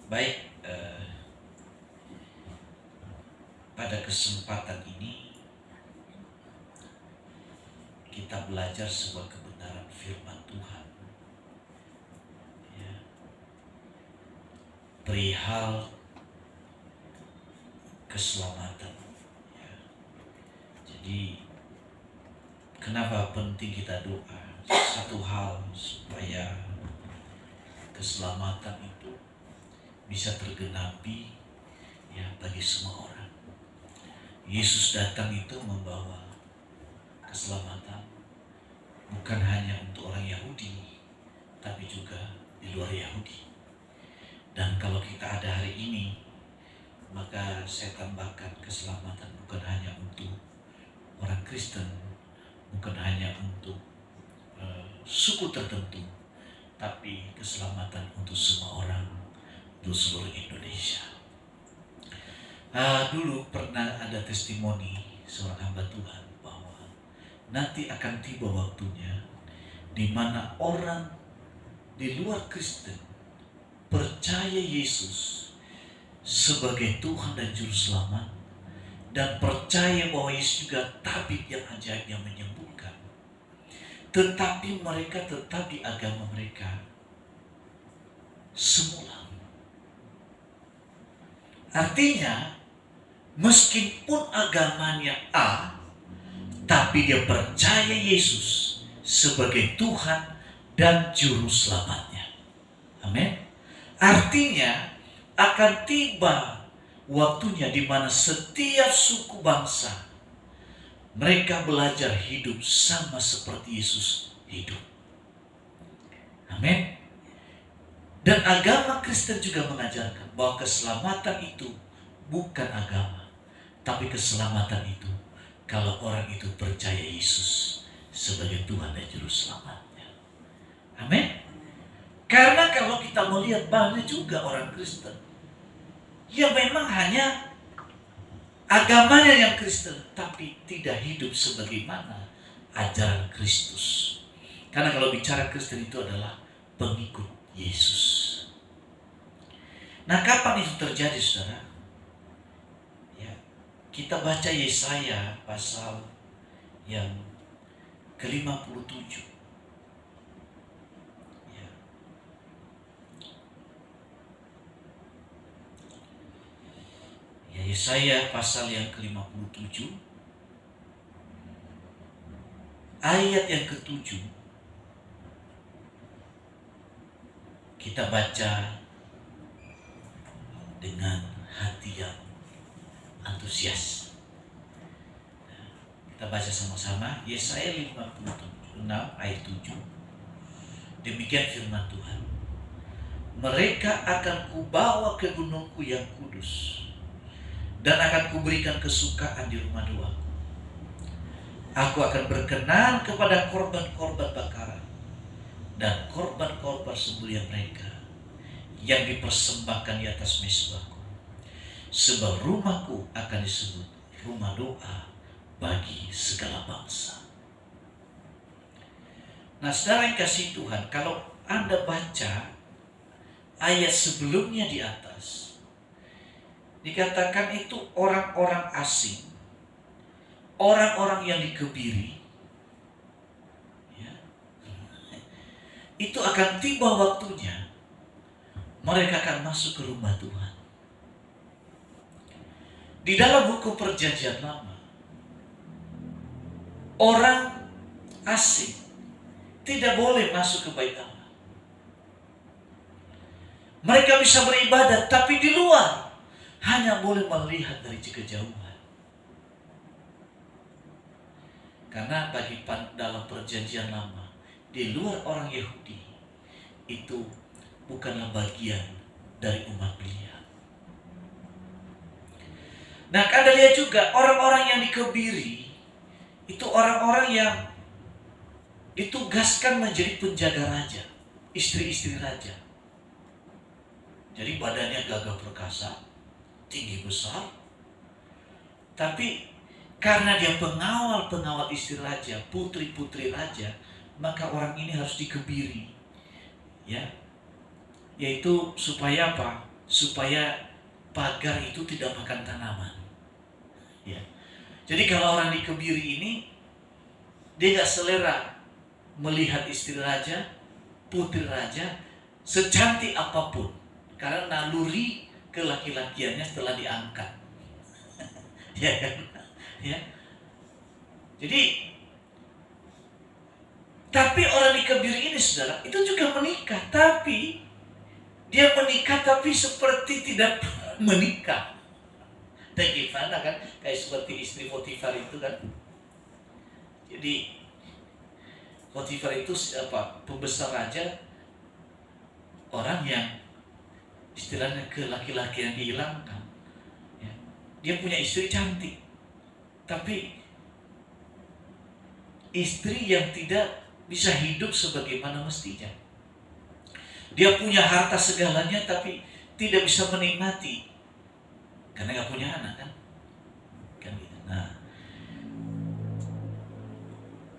Baik, pada kesempatan ini kita belajar sebuah kebenaran firman Tuhan, ya, perihal keselamatan. Ya. Jadi kenapa penting kita doa? Satu hal supaya keselamatan itu bisa tergenapi, ya, bagi semua orang. Yesus datang itu membawa keselamatan bukan hanya untuk orang Yahudi, tapi juga di luar Yahudi. Dan kalau kita ada hari ini, maka saya tambahkan keselamatan bukan hanya untuk orang Kristen, bukan hanya untuk suku tertentu, tapi keselamatan untuk semua orang, untuk seluruh Indonesia. Dulu pernah ada testimoni seorang hamba Tuhan bahwa nanti akan tiba waktunya di mana orang di luar Kristen percaya Yesus sebagai Tuhan dan Juru Selamat, dan percaya bahwa Yesus juga tabib yang ajaib yang menyembuhkan, tetapi mereka tetap di agama mereka semula. Artinya, meskipun agamanya A, tapi dia percaya Yesus sebagai Tuhan dan Juru Selamatnya. Amin. Artinya akan tiba waktunya di mana setiap suku bangsa mereka belajar hidup sama seperti Yesus hidup. Amin. Dan agama Kristen juga mengajarkan bahwa keselamatan itu bukan agama, tapi keselamatan itu kalau orang itu percaya Yesus sebagai Tuhan dan Juru Selamatnya. Amin. Karena kalau kita melihat banyak juga orang Kristen yang memang hanya agamanya yang Kristen, tapi tidak hidup sebagaimana ajaran Kristus. Karena kalau bicara Kristen itu adalah pengikut Yesus. Nah, kapan itu terjadi, saudara? Ya, kita baca Yesaya pasal yang ke-57. Yesaya pasal yang ke-57 ayat yang ke-7 kita baca dengan hati yang antusias. Kita baca sama-sama Yesaya 56 ayat 7. Demikian firman Tuhan. Mereka akan kubawa ke gunungku yang kudus, dan akan kuberikan kesukaan di rumah doaku. Aku akan berkenan kepada korban-korban bakaran dan korban-korban sembelihan mereka yang dipersembahkan di atas mezbahku. Sebab rumahku akan disebut rumah doa bagi segala bangsa. Nah, saudara yang kasih Tuhan, kalau Anda baca ayat sebelumnya di atas, dikatakan itu orang-orang asing, orang-orang yang dikebiri, ya, itu akan tiba waktunya mereka akan masuk ke rumah Tuhan. Di dalam hukum perjanjian lama, orang asing tidak boleh masuk ke bait Allah. Mereka bisa beribadah, tapi di luar hanya boleh melihat dari kejauhan. Karena bagi dalam perjanjian lama, di luar orang Yahudi itu bukanlah bagian dari umat Dia. Nah, Anda lihat juga orang-orang yang dikebiri itu orang-orang yang ditugaskan menjadi penjaga raja, istri-istri raja. Jadi badannya gagah perkasa, tinggi besar, tapi karena dia pengawal istri raja, putri-putri raja, maka orang ini harus dikebiri, ya, yaitu supaya apa? supaya pagar itu tidak makan tanaman. Ya. Jadi kalau orang di Kebiri ini, dia gak selera melihat istri raja, putri raja, secantik apapun. Karena naluri kelaki-lakiannya setelah diangkat. Ya kan? Ya. Jadi, tapi orang di Kebiri ini, saudara, itu juga menikah. Tapi, dia menikah tapi seperti tidak menikah. Dan gimana kan? Kayak seperti istri Potifar itu kan. Jadi Potifar itu pembesar raja, orang yang istilahnya ke laki-laki yang dihilangkan. Ya. Dia punya istri cantik, tapi istri yang tidak bisa hidup sebagaimana mestinya. Dia punya harta segalanya, tapi tidak bisa menikmati karena nggak punya anak kan gitu. Nah,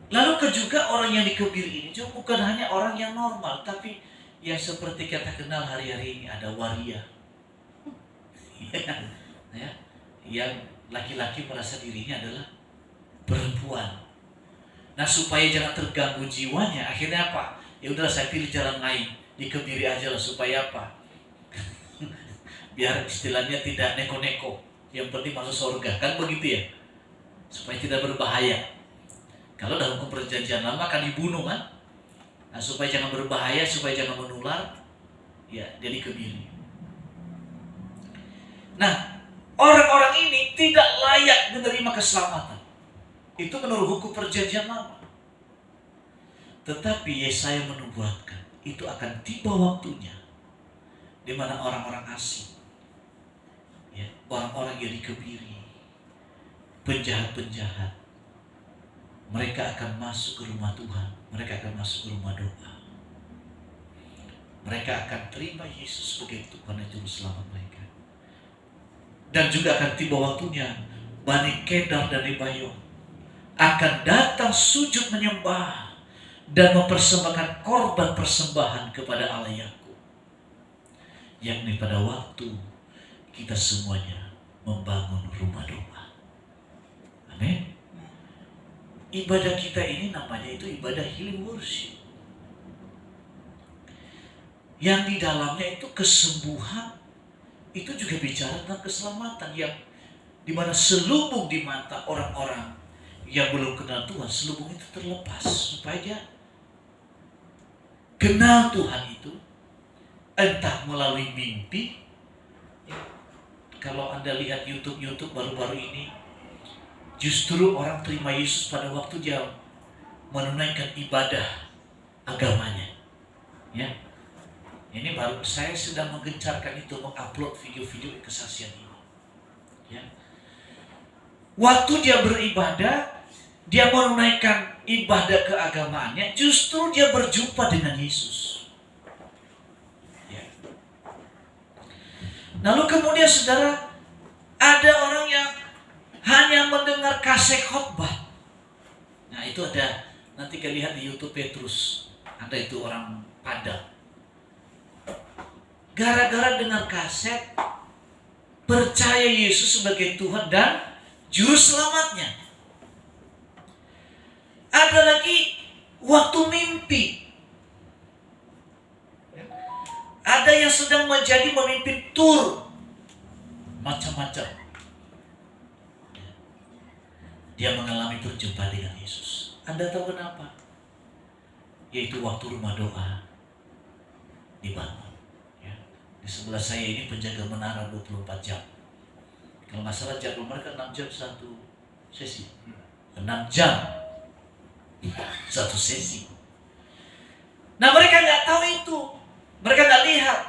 lalu juga orang yang di Kebiri ini juga bukan hanya orang yang normal, tapi yang seperti kita kenal hari-hari ini, ada waria. Ya, yang laki-laki merasa dirinya adalah perempuan. Nah, supaya jangan terganggu jiwanya, akhirnya apa? Ya udahlah, saya pilih jalan lain, di Kebiri aja lah. Supaya apa? Biar istilahnya tidak neko-neko, yang penting masuk surga, kan begitu ya? Supaya tidak berbahaya. Kalau dalam perjanjian lama kan dibunuh kan? Nah, supaya jangan berbahaya, supaya jangan menular, ya jadi Kebiri. Nah, orang-orang ini tidak layak menerima keselamatan. Itu menurut hukum perjanjian lama. Tetapi Yesaya menubuatkan, itu akan tiba waktunya, di mana orang-orang asing, ya, orang-orang yang di Kebiri, penjahat-penjahat, mereka akan masuk ke rumah Tuhan. Mereka akan masuk ke rumah doa. Mereka akan terima Yesus sebagai Tuhan dan Juru Selamat mereka. Dan juga akan tiba waktunya Bani Kedar dan Nebayon akan datang sujud menyembah dan mempersembahkan korban persembahan kepada Allah Yakub. Yakni pada waktu kita semuanya membangun rumah doa. Amin. Ibadah kita ini namanya itu ibadah healing worship, yang di dalamnya itu kesembuhan, itu juga bicara tentang keselamatan, yang dimana selubung di mata orang-orang yang belum kenal Tuhan, selubung itu terlepas supaya dia kenal Tuhan itu, entah melalui mimpi. Kalau Anda lihat YouTube baru-baru ini, justru orang terima Yesus pada waktu dia menunaikan ibadah agamanya. Ya, ini baru saya sedang menggencarkan itu, mengupload video-video kesaksian ini. Ya, waktu dia beribadah, dia menunaikan ibadah keagamaannya, justru dia berjumpa dengan Yesus. Ya. Lalu kemudian saudara, ada orang yang hanya mendengar kaset khotbah. Nah, itu ada, nanti kalian lihat di YouTube Petrus, ada itu orang Padang. Gara-gara dengar kaset, percaya Yesus sebagai Tuhan dan Juru Selamatnya. Ada lagi waktu mimpi. Ada yang sedang menjadi memimpin tur, macam-macam. Dia mengalami perjumpaan dengan Yesus. Anda tahu kenapa? Yaitu waktu rumah doa dibangun. Ya. Di sebelah saya ini penjaga menara 24 jam. Kalau nggak salah jadwal mereka 6 jam satu sesi. 6 jam satu sesi. Nah, mereka nggak tahu itu. Mereka nggak lihat.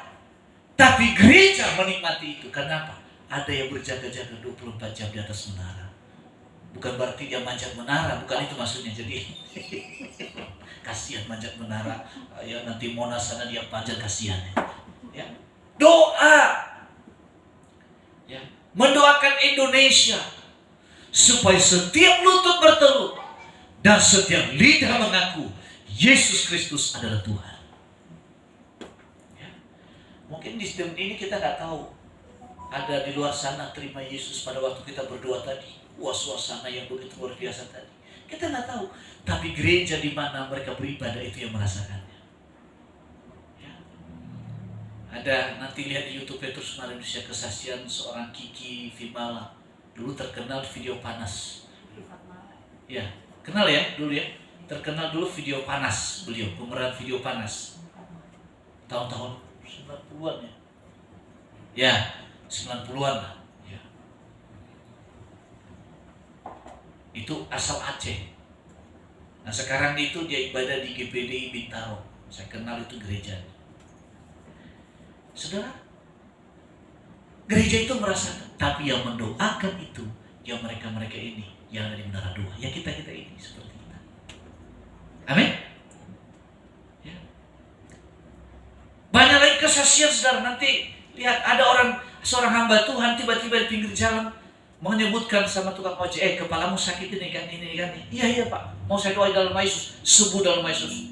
Tapi gereja menikmati itu. Kenapa? Ada yang berjaga-jaga 24 jam di atas menara. Bukan berarti dia manjat menara, bukan itu maksudnya. Jadi kasihan manjat menara, ya nanti Monas sana dia panjat, kasihan. Ya. Doa, ya, mendoakan Indonesia supaya setiap lutut bertelut dan setiap lidah mengaku Yesus Kristus adalah Tuhan. Ya. Mungkin di sistem ini kita nggak tahu. Ada di luar sana terima Yesus pada waktu kita berdoa tadi. Wah, suasana yang begitu luar biasa tadi. Kita nggak tahu. Tapi gereja di mana mereka beribadah itu yang merasakannya. Ya. Ada, nanti lihat di YouTube Petrus Indonesia kesaksian seorang Kiki Vimala. Dulu terkenal video panas. Ya, kenal ya dulu ya. Terkenal dulu video panas beliau, pemeran video panas. Tahun-tahun 90-an ya. Ya, 90-an lah. Ya. Itu asal Aceh. Nah sekarang itu dia ibadah di GPDI Bintaro. Saya kenal itu gerejanya. Saudara, gereja itu merasakan, tapi yang mendoakan itu yang mereka-mereka ini yang ada di Menara Dua, yang kita-kita ini seperti kita. Amin. Ya. Banyak lagi kesaksian, saudara. Nanti lihat ada seorang hamba Tuhan tiba-tiba di pinggir jalan menyebutkan sama tukang ojek, kepalamu sakit ini kan. Iya Pak, mau saya doain dalam nama Yesus, sembuh dalam nama Yesus.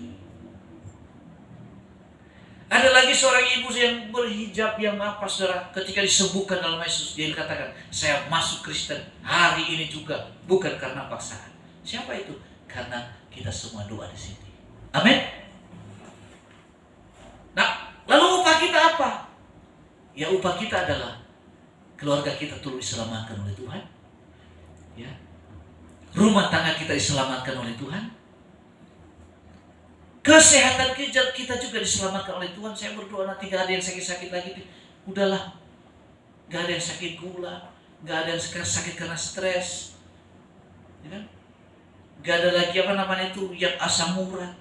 Ada lagi seorang ibu yang berhijab yang apa, saudara, ketika disembuhkan dalam nama Yesus, dia katakan, saya masuk Kristen hari ini juga, bukan karena paksaan. Siapa itu? Karena kita semua doa di sini. Amin. Nah, lalu upah kita apa? Ya, upah kita adalah keluarga kita turut diselamatkan oleh Tuhan. Ya. Rumah tangga kita diselamatkan oleh Tuhan. Kesehatan kita juga diselamatkan oleh Tuhan. Saya berdoa nanti gak ada yang sakit-sakit lagi. Udahlah. Gak ada yang sakit gula. Gak ada yang sakit karena stres. Ya kan? Gak ada lagi yang asam urat.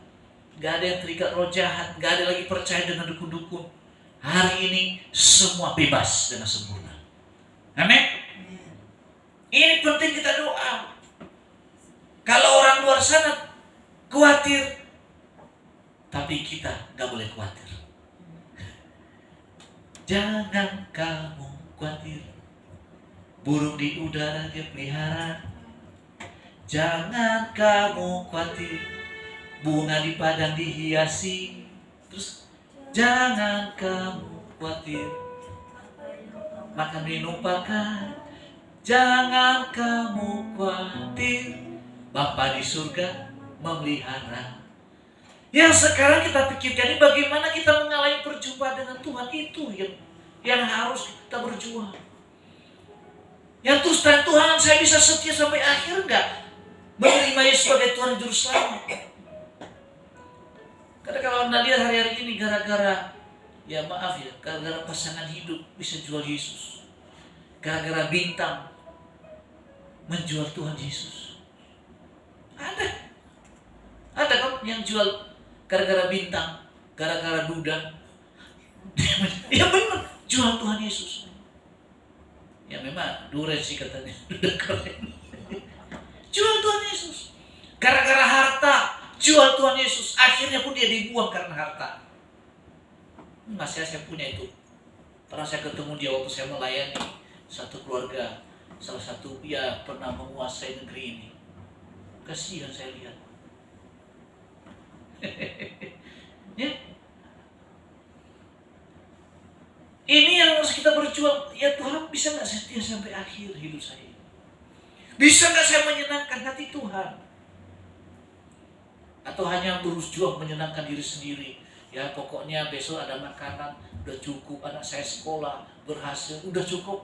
Gak ada yang terikat roh jahat. Gak ada lagi percaya dengan dukun-dukun. Hari ini semua bebas dengan sempurna. Amin. Ini penting kita doa. Kalau orang luar sana khawatir, tapi kita gak boleh khawatir. Jangan kamu khawatir, burung di udara dia pelihara. Jangan kamu khawatir, bunga di padang dihiasi. Terus, jangan kamu khawatir, makan minum pakai. Jangan kamu khawatir, Bapa di surga memelihara. Yang sekarang kita pikirkan ini bagaimana kita mengalami perjumpaan dengan Tuhan. Itu yang harus kita berjuang. Yang terus terang, Tuhan, saya bisa setia sampai akhir enggak? Menerima Yesus sebagai Tuhan Juru Selamat. Karena kalau Anda lihat hari-hari ini gara-gara, ya maaf ya, gara-gara pasangan hidup bisa jual Yesus. Gara-gara bintang menjual Tuhan Yesus. Ada kan yang jual gara-gara bintang, gara-gara duda. Ya benar, jual Tuhan Yesus. Ya memang duren sih katanya, duda keren. Jual Tuhan Yesus. Gara-gara harta, jual Tuhan Yesus. Akhirnya pun dia dibuang karena harta. Masih saya punya itu. Pernah saya ketemu dia waktu saya melayani satu keluarga, salah satu dia pernah menguasai negeri ini. Kasihan saya lihat. Ya. Ini yang harus kita berjuang. Ya Tuhan, bisa gak setia sampai akhir hidup saya? Bisa gak saya menyenangkan hati Tuhan? Atau hanya berjuang menyenangkan diri sendiri? Ya pokoknya besok ada makanan, udah cukup, anak saya sekolah, berhasil, udah cukup.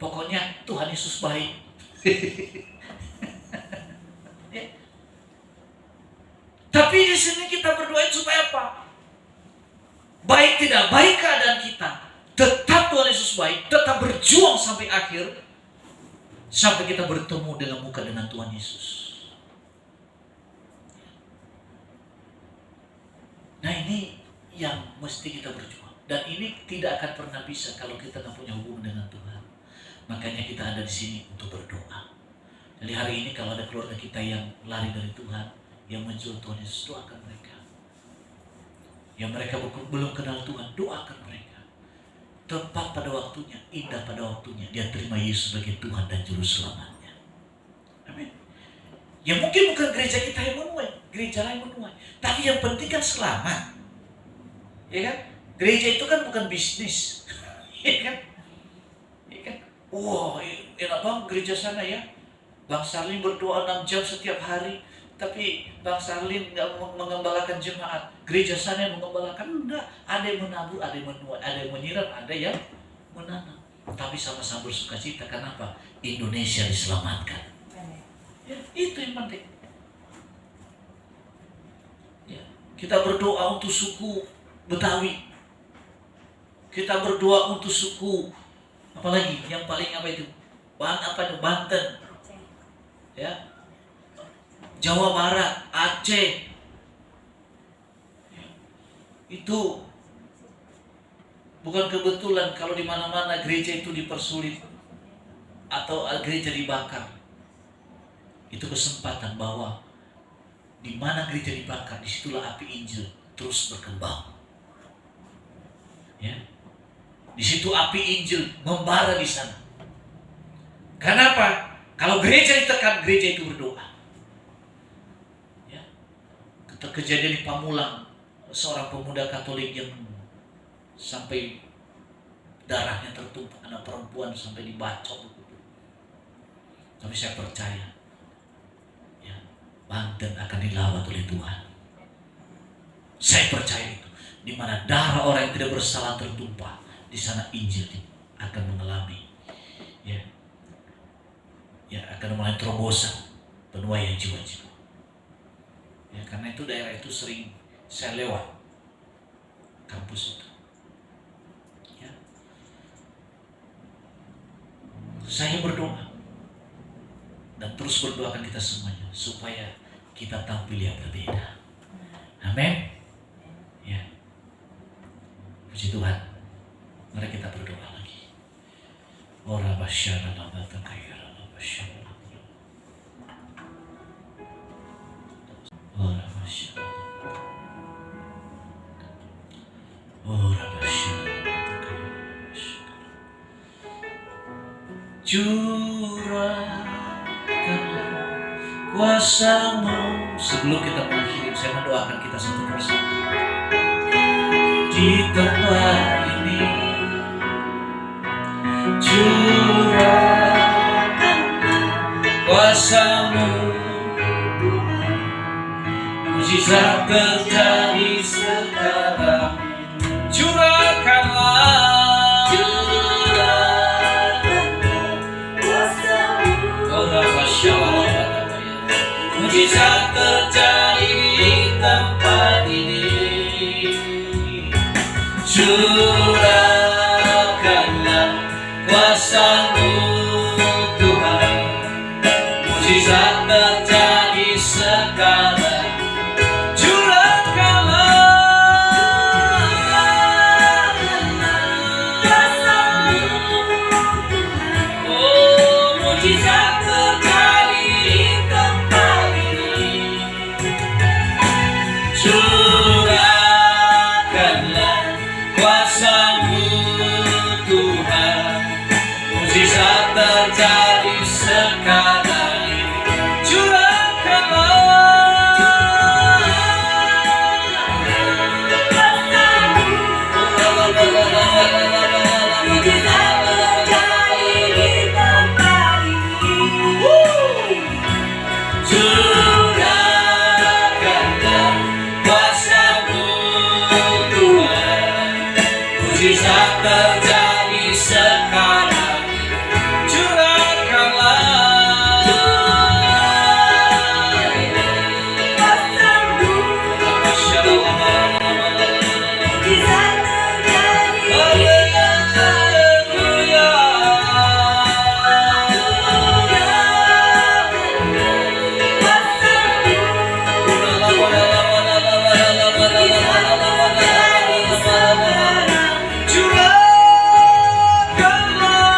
Pokoknya Tuhan Yesus baik. Ya. Tapi di sini kita berdoa supaya apa? Baik tidak baik keadaan kita, tetap Tuhan Yesus baik, tetap berjuang sampai akhir, sampai kita bertemu dengan muka dengan Tuhan Yesus. Nah ini yang mesti kita berjuang. Dan ini tidak akan pernah bisa kalau kita tidak punya hubungan dengan Tuhan. Makanya kita ada di sini untuk berdoa. Jadi hari ini kalau ada keluarga kita yang lari dari Tuhan, yang menjual Tuhan Yesus, doakan mereka. Yang mereka belum kenal Tuhan, doakan mereka. Tepat pada waktunya, indah pada waktunya, dia terima Yesus sebagai Tuhan dan Juru Selamatnya. Amin. Ya mungkin bukan gereja kita yang menuai, gereja lain menuai. Tapi yang penting kan selamat. Ya kan? Gereja itu kan bukan bisnis. Iya kan? Iya kan? Wah, enak banget gereja sana ya. Bang Sarlin berdoa 6 jam setiap hari. Tapi Bang Sarlin nggak mengembalakan jemaat. Gereja sana yang mengembalakan, enggak. Ada yang menabur, ada yang menuai, ada yang menyiram, ada yang menanam. Tapi sama-sama bersuka cita. Kenapa? Indonesia diselamatkan. Ya, itu yang penting. Ya, kita berdoa untuk suku Betawi. Kita berdoa untuk suku apalagi yang paling apa itu? Banten. Ya. Jawa Barat, Aceh. Itu bukan kebetulan kalau di mana-mana gereja itu dipersulit atau gereja dibakar. Itu kesempatan bahwa di mana gereja dibakar, disitulah api Injil terus berkembang. Ya. Di situ api Injil membara di sana. Kenapa? Kalau gereja ditekan, gereja itu berdoa. Ya. Kejadian di Pamulang, seorang pemuda Katolik yang sampai darahnya tertumpah, anak perempuan sampai dibacok. Tapi saya percaya, ya, Banten akan dilawat oleh Tuhan. Saya percaya itu. Di mana darah orang yang tidak bersalah tertumpah, di sana Injil akan mengalami, akan mulai terobosan penuaian jiwa-jiwa. Ya, karena itu daerah itu sering saya lewat kampus itu. Ya. Saya berdoa dan terus berdoakan kita semuanya supaya kita tampil yang berbeda. Amin. Ya. Puji Tuhan. Mari kita berdoa lagi. Ora basyara lama takayara basyara. Ora basyara. Ora basyara takayara basyara. Curahkanlah kuasa-Mu. Sebelum kita mengakhiri, saya mendoakan kita satu persatu. Di tempat ini curahkan kuasa-Mu, mujizat terjadi sekarang. Curahkanlah kuasa-Mu, mujizat terjadi di tempat ini. Curahkanlah kuasa-Mu Tuhan, mujizat terjadi sekarang. Curahkanlah kuasa-Mu, oh mujizat terjadi di tempat ini. Curahkanlah kuasa-Mu Tuhan, mujizat terjadi sekarang. Curahkanlah kuasa-Mu, mujizat terjadi di tempat ini. Curahkanlah kuasa-Mu Tuhan, mujizat terjadi sekarang. Curahkanlah kuasa-Mu, mujizat terjadi. Haleluya. Curahkanlah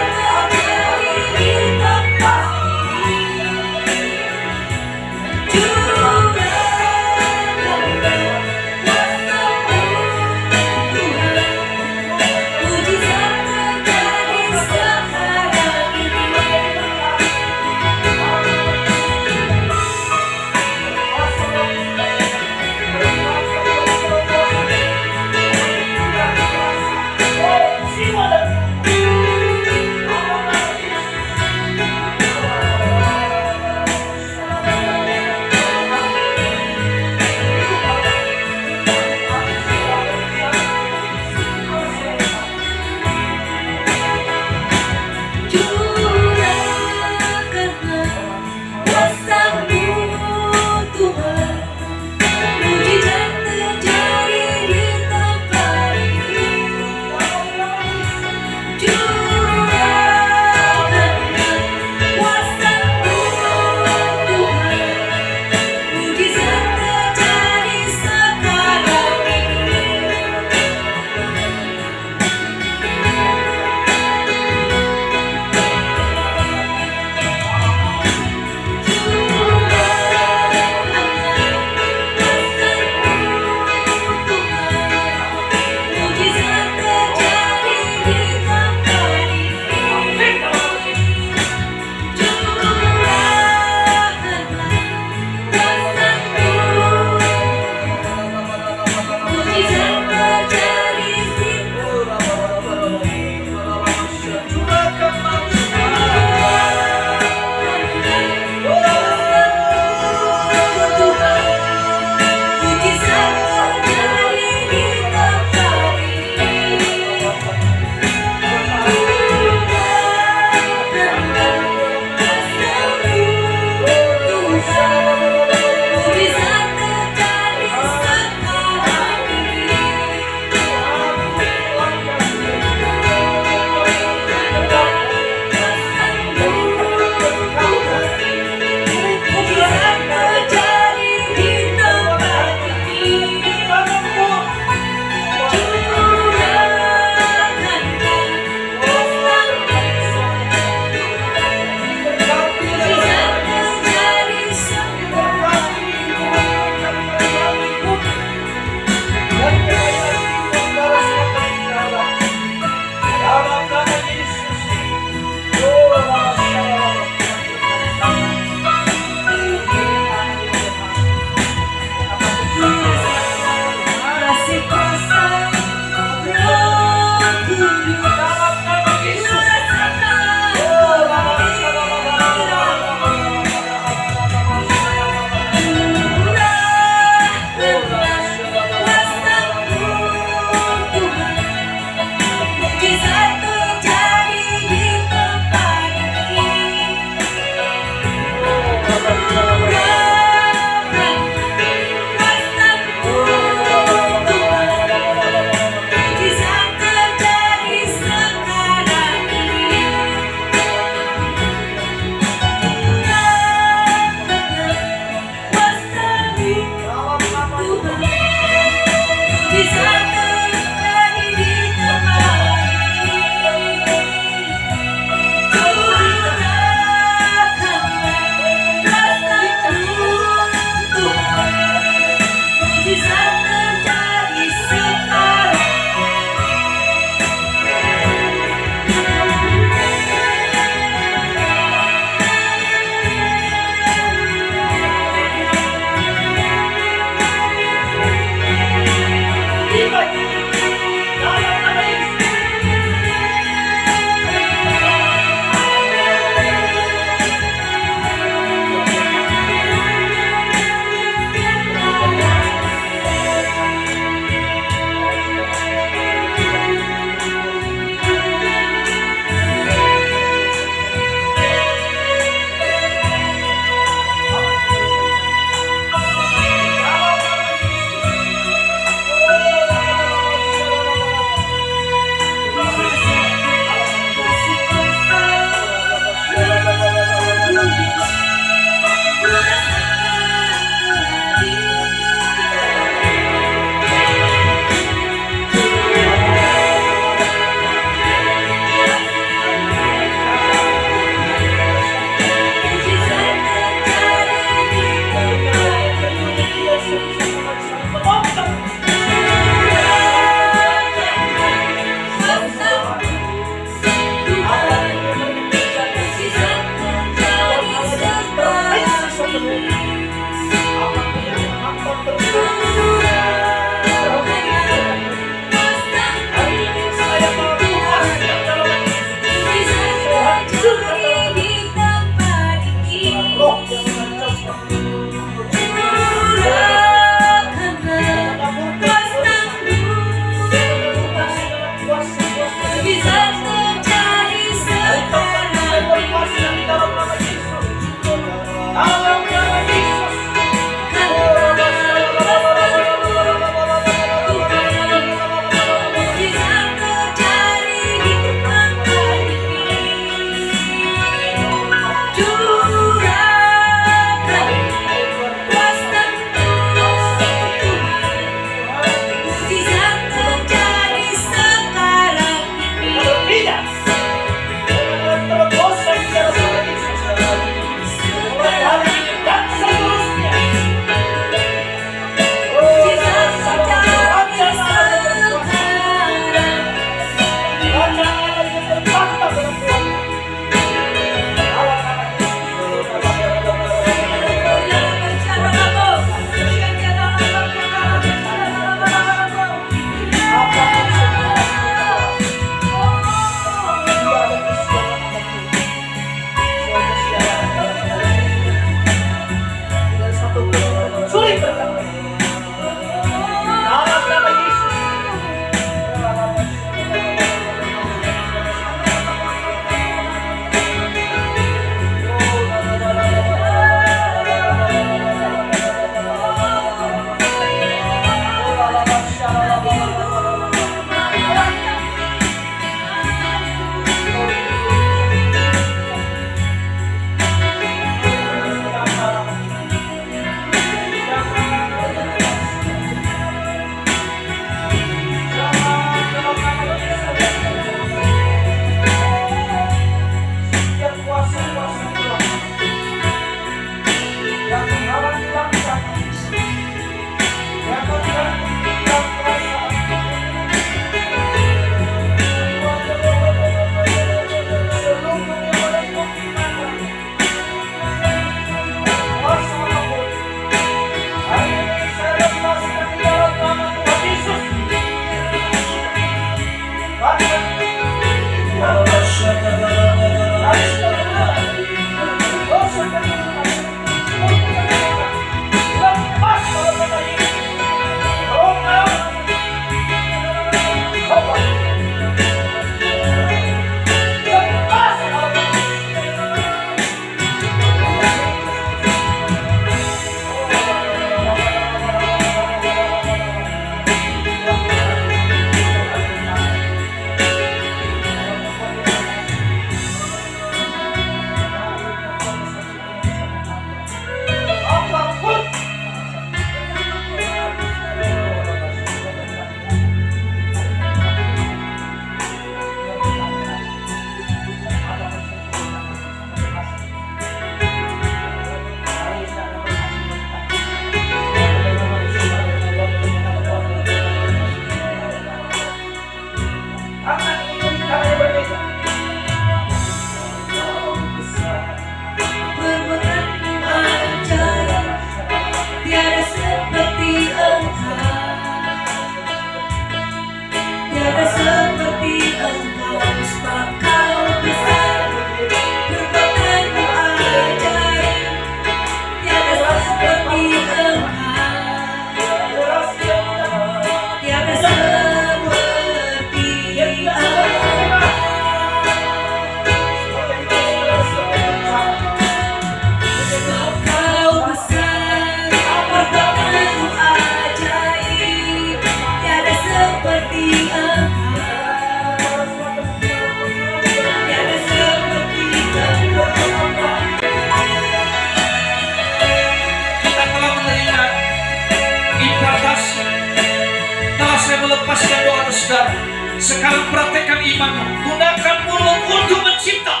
Sekarang praktekkan imanmu. Gunakan mulut untuk mencipta.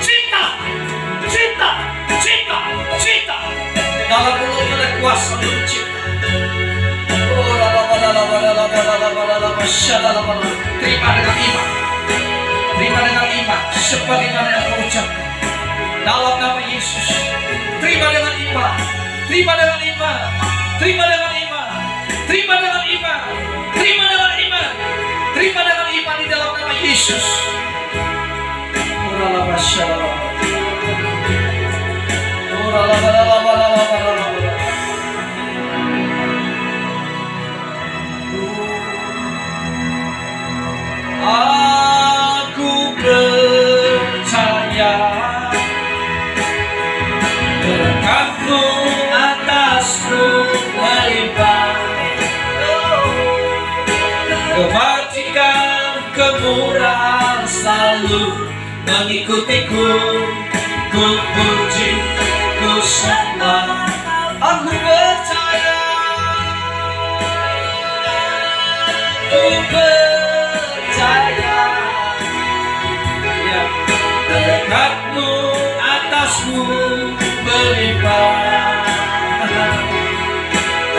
Cinta, cinta, cinta, cinta. Dalam mulut ada kuasa untuk mencipta. Terima dengan iman. Terima dengan iman. Sebagaimana yang kau ucapkan. Dalam nama Yesus. Terima dengan iman. Terima dengan iman. Terima dengan iman. Terima dengan iman. Terima dengan iman. Terima dengan iman di dalam nama Yesus. Aku percaya berkatmu atasku melimpah, kebajikan kemurahan selalu mengikutiku. Ku puji, ku sembah, aku percaya, ku percaya, ya, berkatmu atasmu melimpah,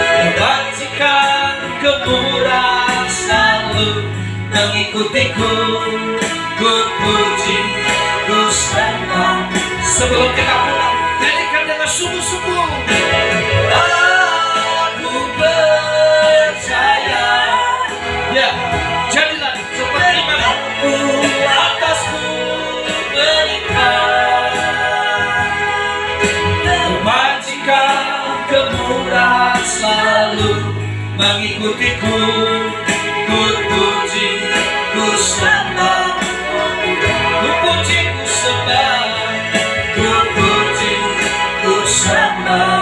kebajikan kemurahan selalu mengikutiku. Ku puji, ku sembah. Sebelum kita pulang, nyanyikan dengan sungguh-sungguh. Aku percaya, ya, jadilah seperti iman atasku melimpah, kebajikan kemurahan selalu mengikutiku. Ku puji, ku sembah, ku puji, ku sembah, ku puji, ku sembah.